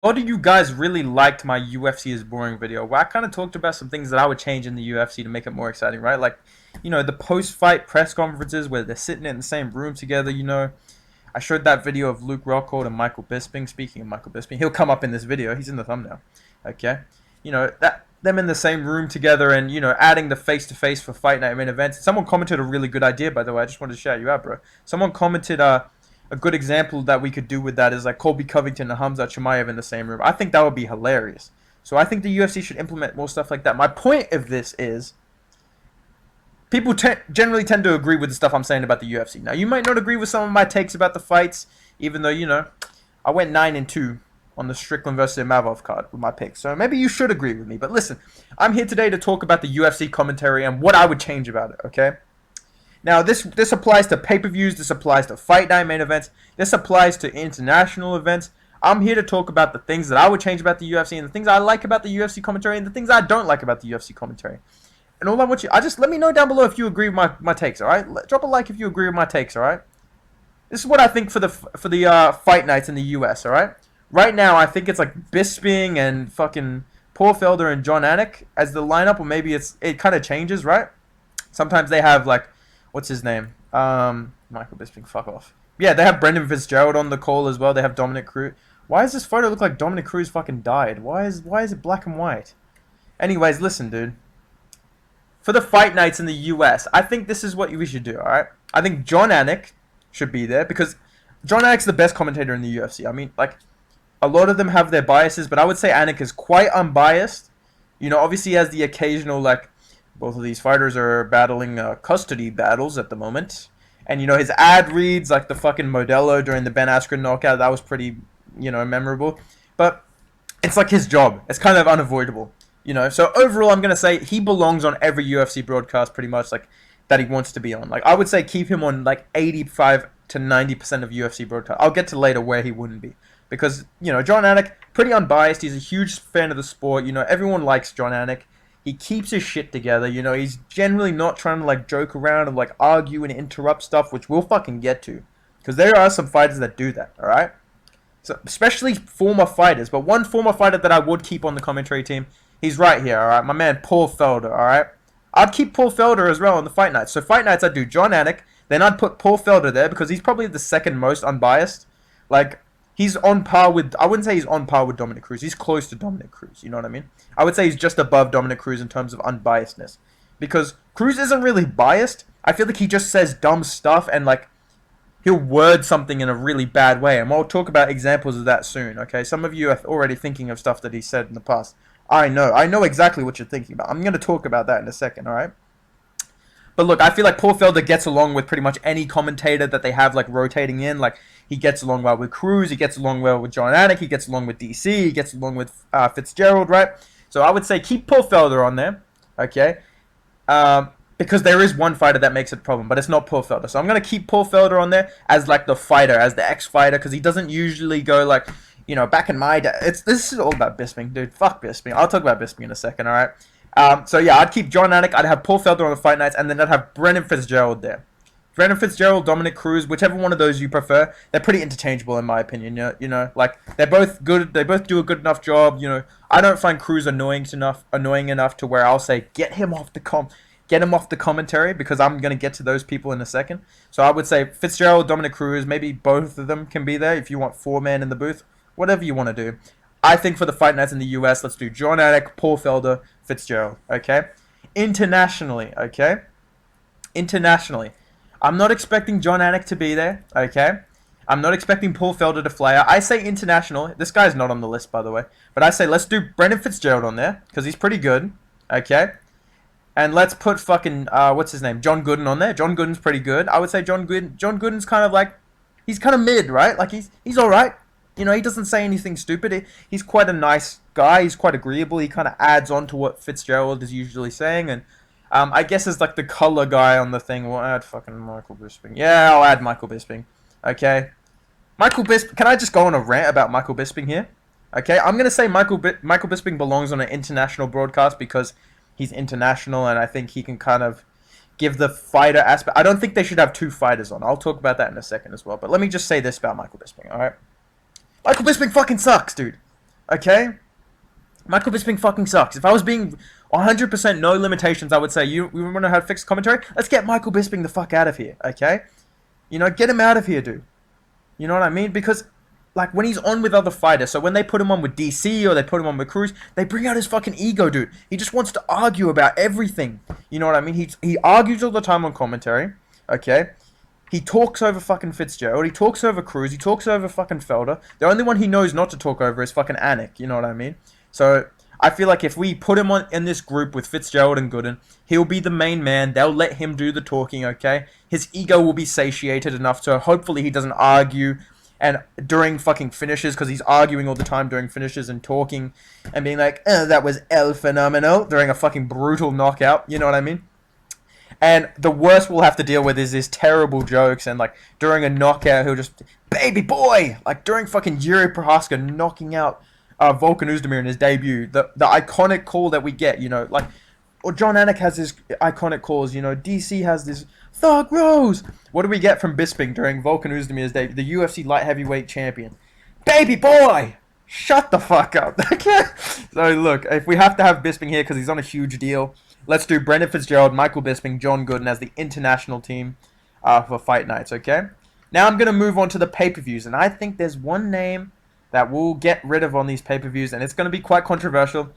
A lot of you guys really liked my UFC is boring video, where I kind of talked about some things that I would change in the UFC to make it more exciting, right? Like, the post-fight press conferences where they're sitting in the same room together. I showed that video of Luke Rockhold and Michael Bisping. Speaking of Michael Bisping, he'll come up in this video. He's in the thumbnail. Okay, that them in the same room together, and adding the face-to-face for fight night main events. Someone commented a really good idea, by the way. I just wanted to shout you out, bro. Someone commented a good example that we could do with that is like Colby Covington and Hamza Chimaev in the same room. I think that would be hilarious. So I think the UFC should implement more stuff like that. My point of this is people generally tend to agree with the stuff I'm saying about the UFC. Now, you might not agree with some of my takes about the fights, even though, I went 9-2 on the Strickland versus Imavov card with my picks. So maybe you should agree with me. But listen, I'm here today to talk about the UFC commentary and what I would change about it, okay? Now, this applies to pay-per-views, this applies to fight night main events, this applies to international events. I'm here to talk about the things that I would change about the UFC and the things I like about the UFC commentary and the things I don't like about the UFC commentary. And all I want you, let me know down below if you agree with my takes, alright? Drop a like if you agree with my takes, alright? This is what I think for the fight nights in the US, alright? Right now, I think it's like Bisping and fucking Paul Felder and John Anik as the lineup, or maybe it kind of changes, right? Sometimes they have like, what's his name? Michael Bisping, fuck off. Yeah, they have Brendan Fitzgerald on the call as well. They have Dominic Cruz. Why does this photo look like Dominic Cruz fucking died? Why is it black and white? Anyways, listen, dude. For the fight nights in the US, I think this is what we should do, alright? I think John Anik should be there because John Anik's the best commentator in the UFC. I mean, like, a lot of them have their biases, but I would say Anik is quite unbiased. Obviously he has the occasional, like, both of these fighters are battling custody battles at the moment. And, his ad reads, like the fucking Modelo during the Ben Askren knockout, that was pretty, memorable. But it's like his job. It's kind of unavoidable. So overall, I'm going to say he belongs on every UFC broadcast pretty much, like, that he wants to be on. Like, I would say keep him on, like, 85 to 90% of UFC broadcasts. I'll get to later where he wouldn't be. Because, John Anik, pretty unbiased. He's a huge fan of the sport. Everyone likes John Anik. He keeps his shit together, he's generally not trying to, like, joke around and, like, argue and interrupt stuff, which we'll fucking get to. Because there are some fighters that do that, alright? So, especially former fighters, but one former fighter that I would keep on the commentary team, he's right here, alright? My man, Paul Felder, alright? I'd keep Paul Felder as well on the fight nights. So, fight nights, I'd do John Anik, then I'd put Paul Felder there, because he's probably the second most unbiased. Like, he's on par with, I wouldn't say he's on par with Dominic Cruz. He's close to Dominic Cruz, you know what I mean? I would say he's just above Dominic Cruz in terms of unbiasedness. Because Cruz isn't really biased. I feel like he just says dumb stuff and, like, he'll word something in a really bad way. And we'll talk about examples of that soon, okay? Some of you are already thinking of stuff that he said in the past. I know exactly what you're thinking about. I'm going to talk about that in a second, alright? But look, I feel like Paul Felder gets along with pretty much any commentator that they have, like, rotating in. Like, he gets along well with Cruz, he gets along well with John Anik, he gets along with DC, he gets along with Fitzgerald, right? So I would say keep Paul Felder on there, okay? Because there is one fighter that makes it a problem, but it's not Paul Felder. So I'm going to keep Paul Felder on there as, like, the fighter, as the ex-fighter, because he doesn't usually go, like, back in my day. This is all about Bisping, dude. Fuck Bisping. I'll talk about Bisping in a second, alright? So yeah, I'd keep John Anik, I'd have Paul Felder on the fight nights, and then I'd have Brendan Fitzgerald there. Brendan Fitzgerald, Dominic Cruz, whichever one of those you prefer, they're pretty interchangeable in my opinion. Like, they're both good. They both do a good enough job. I don't find Cruz annoying enough to where I'll say get him off the commentary, because I'm gonna get to those people in a second. So I would say Fitzgerald, Dominic Cruz, maybe both of them can be there if you want 4-man in the booth, whatever you want to do. I think for the fight nights in the US, let's do John Anik, Paul Felder, Fitzgerald. Okay, internationally, I'm not expecting John Anik to be there, okay? I'm not expecting Paul Felder to fly out. I say international. This guy's not on the list, by the way. But I say let's do Brendan Fitzgerald on there, because he's pretty good, okay? And let's put fucking, what's his name? John Gooden on there. John Gooden's pretty good. I would say John Gooden's kind of like, he's kind of mid, right? Like, he's alright. He doesn't say anything stupid. He's quite a nice guy. He's quite agreeable. He kind of adds on to what Fitzgerald is usually saying, and I guess as, like, the color guy on the thing, we'll add fucking Michael Bisping. Yeah, I'll add Michael Bisping. Okay. Michael Bisping. Can I just go on a rant about Michael Bisping here? Okay, I'm going to say Michael Bisping belongs on an international broadcast because he's international, and I think he can kind of give the fighter aspect. I don't think they should have two fighters on. I'll talk about that in a second as well. But let me just say this about Michael Bisping, alright? Michael Bisping fucking sucks, dude. Okay? Michael Bisping fucking sucks. If I was being 100% no limitations, I would say, we want to have fixed commentary? Let's get Michael Bisping the fuck out of here, okay? Get him out of here, dude. You know what I mean? Because, like, when he's on with other fighters, so when they put him on with DC or they put him on with Cruz, they bring out his fucking ego, dude. He just wants to argue about everything. You know what I mean? He argues all the time on commentary, okay? He talks over fucking Fitzgerald. He talks over Cruz. He talks over fucking Felder. The only one he knows not to talk over is fucking Anik. You know what I mean? So I feel like if we put him on in this group with Fitzgerald and Gooden, he'll be the main man. They'll let him do the talking, okay? His ego will be satiated enough to hopefully he doesn't argue and during fucking finishes, because he's arguing all the time during finishes and talking and being like, that was El Phenomenal during a fucking brutal knockout. You know what I mean? And the worst we'll have to deal with is his terrible jokes, and like during a knockout he'll just baby boy, like during fucking Yuri Prohaska knocking out Volkan Oezdemir in his debut, the iconic call that we get, like, or John Anik has his iconic calls, DC has this Thug Rose. What do we get from Bisping during Volkan Oezdemir's debut, the UFC light heavyweight champion? Baby boy, shut the fuck up. So look, if we have to have Bisping here because he's on a huge deal, let's do Brendan Fitzgerald, Michael Bisping, John Gooden as the international team for fight nights, okay? Now I'm going to move on to the pay-per-views, and I think there's one name that we'll get rid of on these pay-per-views, and it's going to be quite controversial.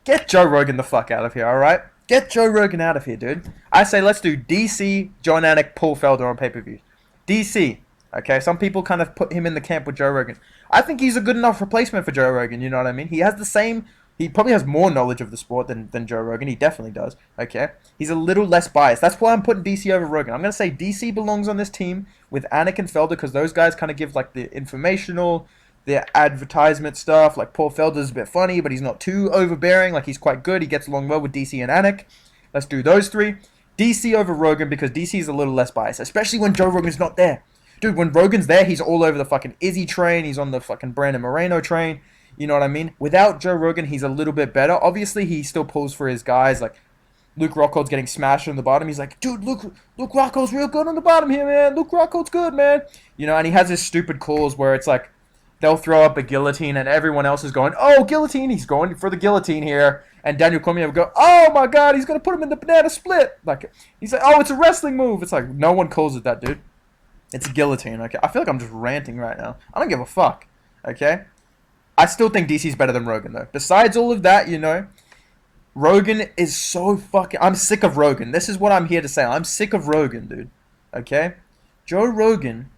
Get Joe Rogan the fuck out of here, alright? Get Joe Rogan out of here, dude. I say let's do DC, John Anik, Paul Felder on pay-per-views. DC, okay? Some people kind of put him in the camp with Joe Rogan. I think he's a good enough replacement for Joe Rogan, you know what I mean? He has the same... He probably has more knowledge of the sport than Joe Rogan. He definitely does, okay? He's a little less biased. That's why I'm putting DC over Rogan. I'm going to say DC belongs on this team with Anik and Felder because those guys kind of give, like, the informational, the advertisement stuff. Like, Paul Felder's a bit funny, but he's not too overbearing. Like, he's quite good. He gets along well with DC and Anik. Let's do those three. DC over Rogan because DC is a little less biased, especially when Joe Rogan's not there. Dude, when Rogan's there, he's all over the fucking Izzy train. He's on the fucking Brandon Moreno train. You know what I mean? Without Joe Rogan, he's a little bit better. Obviously, he still pulls for his guys. Like, Luke Rockhold's getting smashed on the bottom. He's like, dude, Luke Rockhold's real good on the bottom here, man. Luke Rockhold's good, man. And he has his stupid calls where it's like, they'll throw up a guillotine and everyone else is going, oh, guillotine. He's going for the guillotine here. And Daniel Cormier will go, oh, my God, he's going to put him in the banana split. Like, he's like, oh, it's a wrestling move. It's like, no one calls it that, dude. It's a guillotine, okay? I feel like I'm just ranting right now. I don't give a fuck, okay? I still think DC's better than Rogan, though. Besides all of that, Rogan is so fucking... I'm sick of Rogan. This is what I'm here to say. I'm sick of Rogan, dude. Okay? Joe Rogan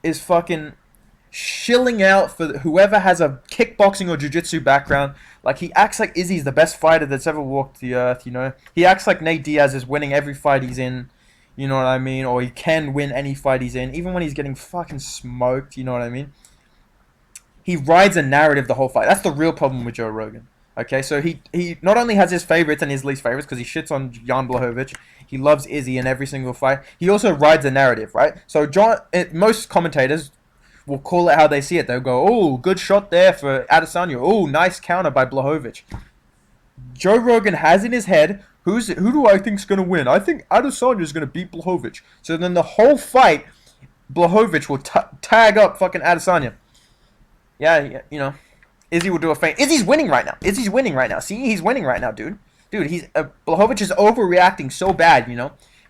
is fucking shilling out for whoever has a kickboxing or jiu-jitsu background. Like, he acts like Izzy's the best fighter that's ever walked the earth, He acts like Nate Diaz is winning every fight he's in, you know what I mean? Or he can win any fight he's in, even when he's getting fucking smoked, you know what I mean? He rides a narrative the whole fight. That's the real problem with Joe Rogan. Okay, so he not only has his favorites and his least favorites because he shits on Jan Blachowicz. He loves Izzy in every single fight. He also rides a narrative, right? So most commentators will call it how they see it. They'll go, oh, good shot there for Adesanya. Oh, nice counter by Blachowicz. Joe Rogan has in his head, who do I think's going to win? I think Adesanya is going to beat Blachowicz. So then the whole fight, Blachowicz will tag up fucking Adesanya. Yeah, Izzy will do a feint. Izzy's winning right now. See, he's winning right now, dude. Dude, Blachowicz is overreacting so bad,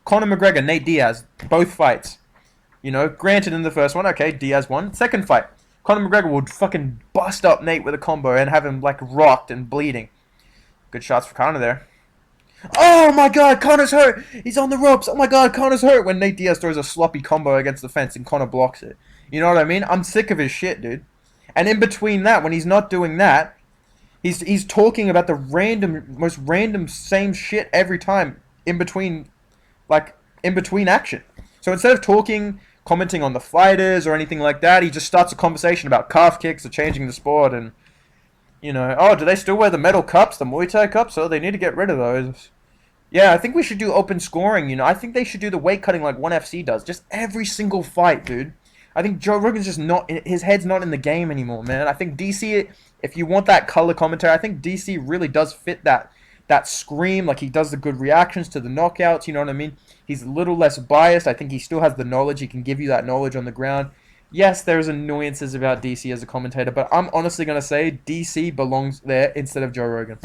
Conor McGregor, Nate Diaz, both fights. Granted in the first one, okay, Diaz won. Second fight, Conor McGregor will fucking bust up Nate with a combo and have him, like, rocked and bleeding. Good shots for Conor there. Oh my God, Conor's hurt. He's on the ropes. Oh my God, Conor's hurt. When Nate Diaz throws a sloppy combo against the fence and Conor blocks it. You know what I mean? I'm sick of his shit, dude. And in between that, when he's not doing that, he's talking about the most random same shit every time in between action. So instead of commenting on the fighters or anything like that, he just starts a conversation about calf kicks or changing the sport and, oh, do they still wear the metal cups, the Muay Thai cups? Oh, they need to get rid of those. Yeah, I think we should do open scoring, I think they should do the weight cutting like ONE FC does. Just every single fight, dude. I think Joe Rogan's just his head's not in the game anymore, man. I think DC, if you want that color commentary, I think DC really does fit that scream. Like, he does the good reactions to the knockouts, you know what I mean? He's a little less biased. I think he still has the knowledge. He can give you that knowledge on the ground. Yes, there's annoyances about DC as a commentator, but I'm honestly gonna say DC belongs there instead of Joe Rogan.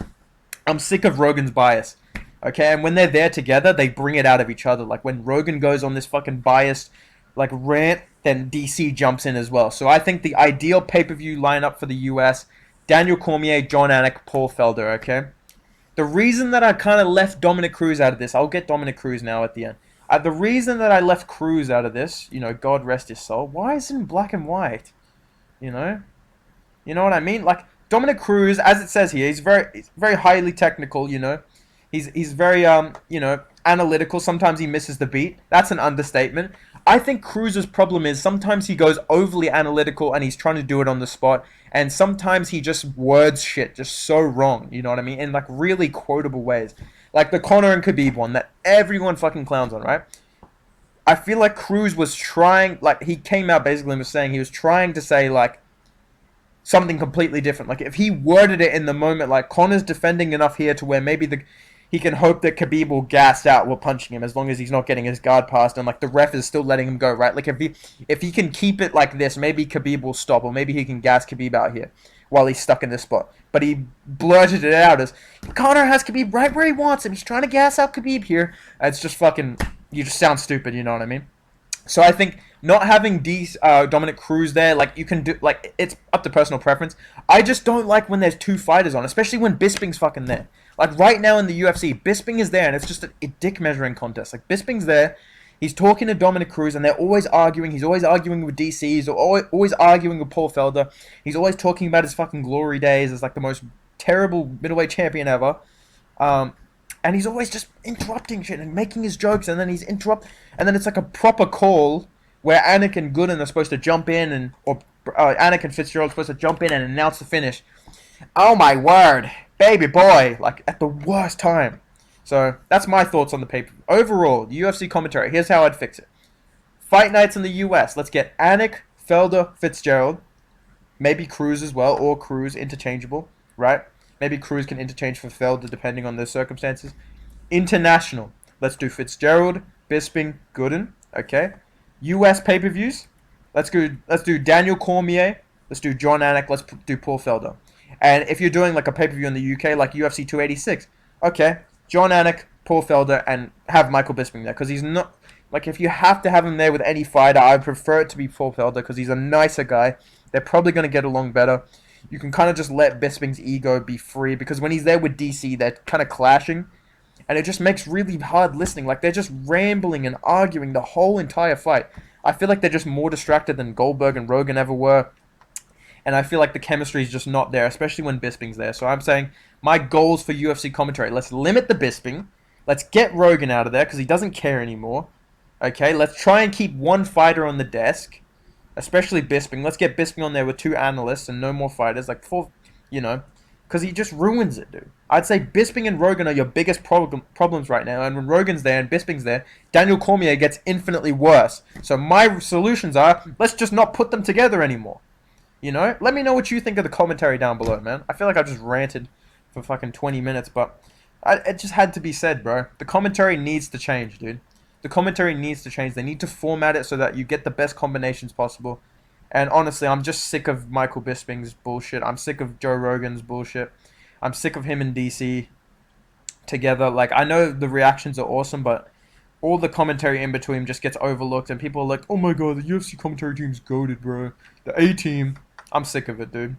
I'm sick of Rogan's bias. Okay, and when they're there together, they bring it out of each other. Like when Rogan goes on this fucking biased like rant, then DC jumps in as well. So I think the ideal pay-per-view lineup for the US: Daniel Cormier, John Anik, Paul Felder. Okay, the reason that I kind of left Dominic Cruz out of this, I'll get Dominic Cruz now at the end. The reason that I left Cruz out of this, God rest his soul. Why is it in black and white? You know, you know what I mean? Like Dominic Cruz, as it says here, he's very highly technical. He's very analytical. Sometimes he misses the beat. That's an understatement. I think Cruz's problem is sometimes he goes overly analytical and he's trying to do it on the spot, and sometimes he just words shit just so wrong. You know what I mean? In like really quotable ways, like the Conor and Khabib one that everyone fucking clowns on, right? I feel like Cruz was trying, like he came out basically and was saying he was trying to say like something completely different. Like if he worded it in the moment, like Conor's defending enough here to where maybe he can hope that Khabib will gas out while punching him as long as he's not getting his guard passed and like the ref is still letting him go, right? Like if he can keep it like this, maybe Khabib will stop, or maybe he can gas Khabib out here while he's stuck in this spot. But he blurted it out as Conor has Khabib right where he wants him. He's trying to gas out Khabib here. It's just fucking, you just sound stupid, you know what I mean? So I think not having Dominic Cruz there, like you can do, like it's up to personal preference. I just don't like when there's two fighters on, especially when Bisping's fucking there. Like right now in the UFC, Bisping is there, and it's just a dick measuring contest. Like Bisping's there, he's talking to Dominic Cruz, and they're always arguing. He's always arguing with DC. He's always arguing with Paul Felder. He's always talking about his fucking glory days as like the most terrible middleweight champion ever. And he's always just interrupting shit and making his jokes, and then and then it's like a proper call where Anik and Gooden are supposed to jump in, or Anik and Fitzgerald are supposed to jump in and announce the finish. Oh my word, baby boy! Like at the worst time. So that's my thoughts on the paper. Overall, the UFC commentary. Here's how I'd fix it. Fight nights in the US. Let's get Anik, Felder, Fitzgerald, maybe Cruz as well, or Cruz interchangeable, right? Maybe Cruz can interchange for Felder depending on the circumstances. International. Let's do Fitzgerald, Bisping, Gooden. Okay. US pay-per-views. Let's do Daniel Cormier. Let's do John Anik. Let's do Paul Felder. And if you're doing like a pay-per-view in the UK, like UFC 286, okay, John Anik, Paul Felder, and have Michael Bisping there, because he's not like, if you have to have him there with any fighter, I would prefer it to be Paul Felder because he's a nicer guy. They're probably going to get along better. You can kind of just let Bisping's ego be free, because when he's there with DC, they're kind of clashing, and it just makes really hard listening. Like, they're just rambling and arguing the whole entire fight. I feel like they're just more distracted than Goldberg and Rogan ever were, and I feel like the chemistry is just not there, especially when Bisping's there. So I'm saying my goals for UFC commentary: let's limit the Bisping, let's get Rogan out of there because he doesn't care anymore. Okay, let's try and keep one fighter on the desk, especially Bisping. Let's get Bisping on there with two analysts and no more fighters, like four, because he just ruins it, dude. I'd say Bisping and Rogan are your biggest problems right now, and when Rogan's there and Bisping's there, Daniel Cormier gets infinitely worse. So my solutions are, let's just not put them together anymore. Let me know what you think of the commentary down below, man. I feel like I just ranted for fucking 20 minutes, but it just had to be said, bro. The commentary needs to change, dude. The commentary needs to change. They need to format it so that you get the best combinations possible. And honestly, I'm just sick of Michael Bisping's bullshit. I'm sick of Joe Rogan's bullshit. I'm sick of him and DC together. Like, I know the reactions are awesome, but all the commentary in between just gets overlooked, and people are like, oh my god, the UFC commentary team's goated, bro. The A-team. I'm sick of it, dude.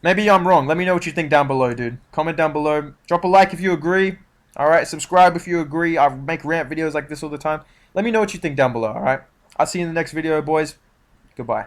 Maybe I'm wrong. Let me know what you think down below, dude. Comment down below. Drop a like if you agree. Alright, subscribe if you agree. I make rant videos like this all the time. Let me know what you think down below, alright? I'll see you in the next video, boys. Goodbye.